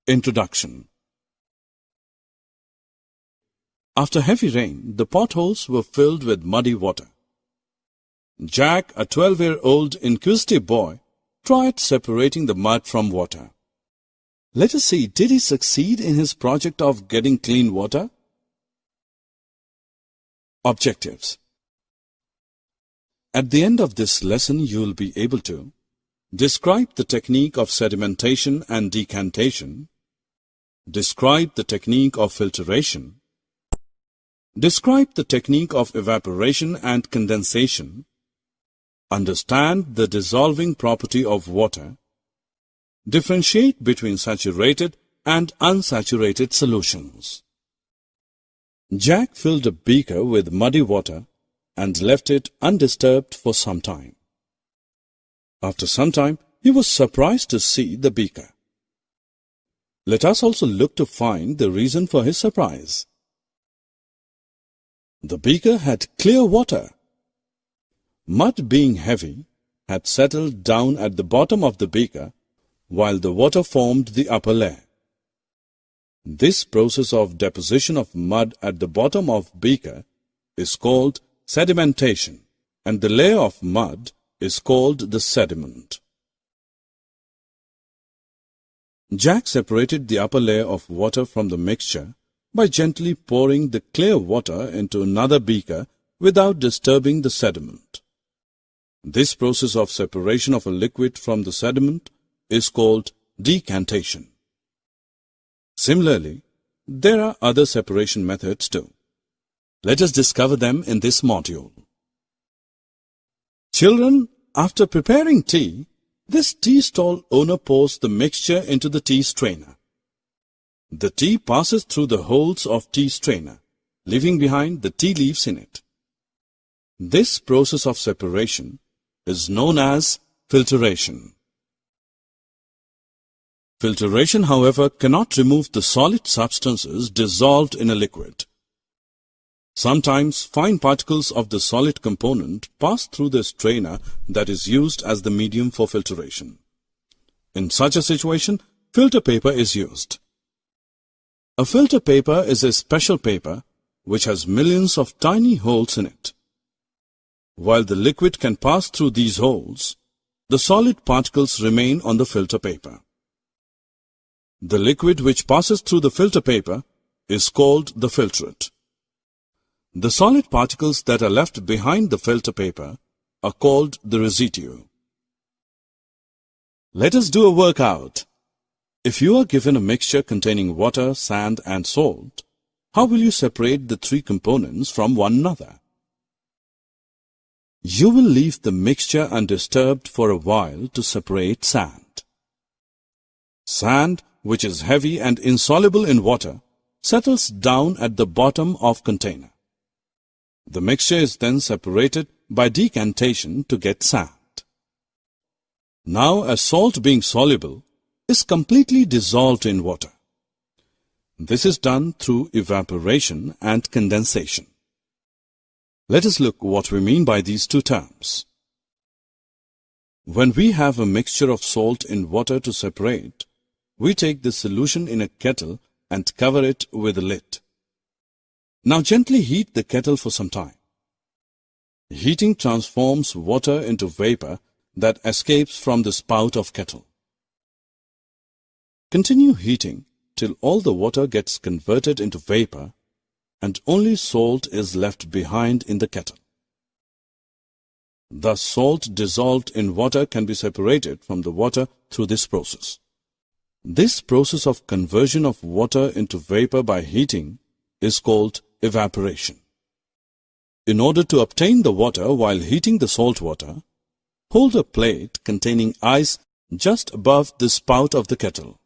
Introduction. After heavy rain, the potholes were filled with muddy water. Jack, a 12-year-old inquisitive boy, tried separating the mud from water. Let us see, did he succeed in his project of getting clean water? Objectives. At the end of this lesson, you will be able to describe the technique of sedimentation and decantation, describe the technique of filtration, describe the technique of evaporation and condensation, understand the dissolving property of water, differentiate between saturated and unsaturated solutions. Jack filled a beaker with muddy water and left it undisturbed for some time. After some time, he was surprised to see the beaker. Let us also look to find the reason for his surprise. The beaker had clear water. Mud, being heavy, had settled down at the bottom of the beaker, while the water formed the upper layer. This process of deposition of mud at the bottom of beaker is called sedimentation, and the layer of mud is called the sediment. Jack separated the upper layer of water from the mixture by gently pouring the clear water into another beaker without disturbing the sediment. This process of separation of a liquid from the sediment is called decantation. Similarly, there are other separation methods too. Let us discover them in this module. Children, after preparing tea, this tea stall owner pours the mixture into the tea strainer. The tea passes through the holes of tea strainer, leaving behind the tea leaves in it. This process of separation is known as filtration. Filtration, however, cannot remove the solid substances dissolved in a liquid. Sometimes fine particles of the solid component pass through the strainer that is used as the medium for filtration. In such a situation, filter paper is used. A filter paper is a special paper which has millions of tiny holes in it. While the liquid can pass through these holes, the solid particles remain on the filter paper. The liquid which passes through the filter paper is called the filtrate. The solid particles that are left behind the filter paper are called the residue. Let us do a workout. If you are given a mixture containing water, sand, and salt, how will you separate the three components from one another? You will leave the mixture undisturbed for a while to separate sand. Sand, which is heavy and insoluble in water, settles down at the bottom of container. The mixture is then separated by decantation to get sand. Now, as salt, being soluble, is completely dissolved in water. This is done through evaporation and condensation. Let us look what we mean by these two terms. When we have a mixture of salt in water to separate, we take the solution in a kettle and cover it with a lid. Now gently heat the kettle for some time. Heating transforms water into vapor that escapes from the spout of kettle. Continue heating till all the water gets converted into vapor and only salt is left behind in the kettle. Thus, salt dissolved in water can be separated from the water through this process. This process of conversion of water into vapor by heating is called evaporation. In order to obtain the water while heating the salt water, hold a plate containing ice just above the spout of the kettle.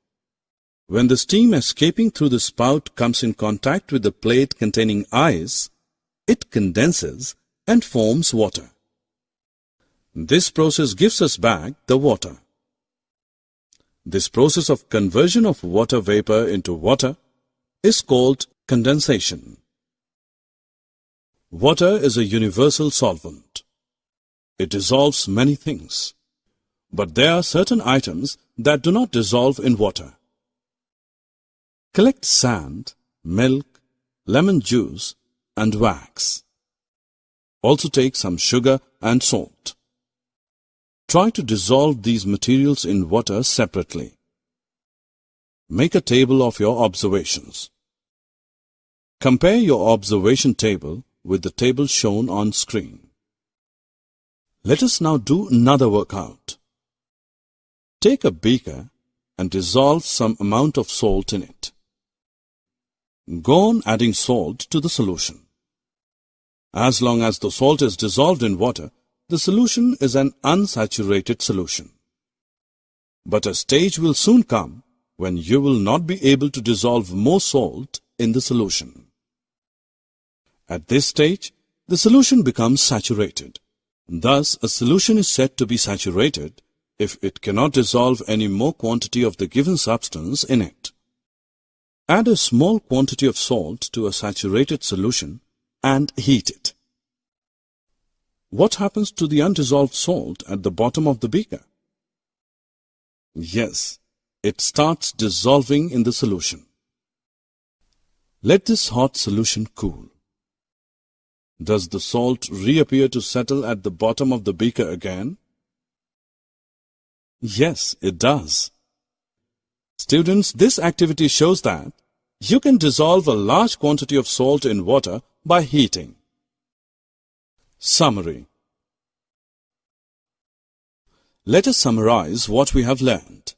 When the steam escaping through the spout comes in contact with the plate containing ice, it condenses and forms water. This process gives us back the water. This process of conversion of water vapor into water is called condensation. Water is a universal solvent. It dissolves many things. But there are certain items that do not dissolve in water. Collect sand, milk, lemon juice, and wax. Also take some sugar and salt. Try to dissolve these materials in water separately. Make a table of your observations. Compare your observation table with the table shown on screen. Let us now do another workout. Take a beaker and dissolve some amount of salt in it. Go on adding salt to the solution. As long as the salt is dissolved in water, the solution is an unsaturated solution. But a stage will soon come when you will not be able to dissolve more salt in the solution. At this stage, the solution becomes saturated. Thus, a solution is said to be saturated if it cannot dissolve any more quantity of the given substance in it. Add a small quantity of salt to a saturated solution and heat it. What happens to the undissolved salt at the bottom of the beaker? Yes, it starts dissolving in the solution. Let this hot solution cool. Does the salt reappear to settle at the bottom of the beaker again? Yes, it does. Students, this activity shows that you can dissolve a large quantity of salt in water by heating. Summary. Let us summarize what we have learned.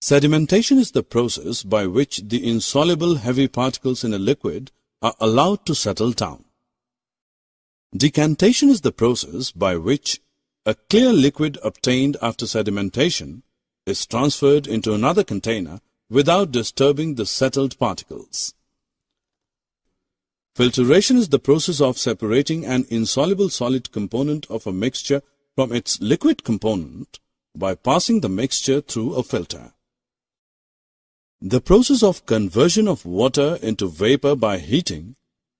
Sedimentation is the process by which the insoluble heavy particles in a liquid are allowed to settle down. Decantation is the process by which a clear liquid obtained after sedimentation is transferred into another container without disturbing the settled particles. Filtration is the process of separating an insoluble solid component of a mixture from its liquid component by passing the mixture through a filter. The process of conversion of water into vapor by heating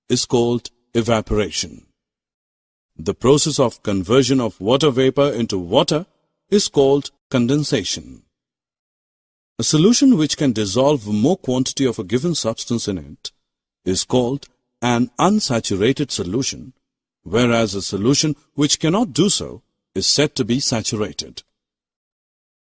is called evaporation. The process of conversion of water vapor into water is called condensation. A solution which can dissolve more quantity of a given substance in it is called an unsaturated solution, whereas a solution which cannot do so is said to be saturated.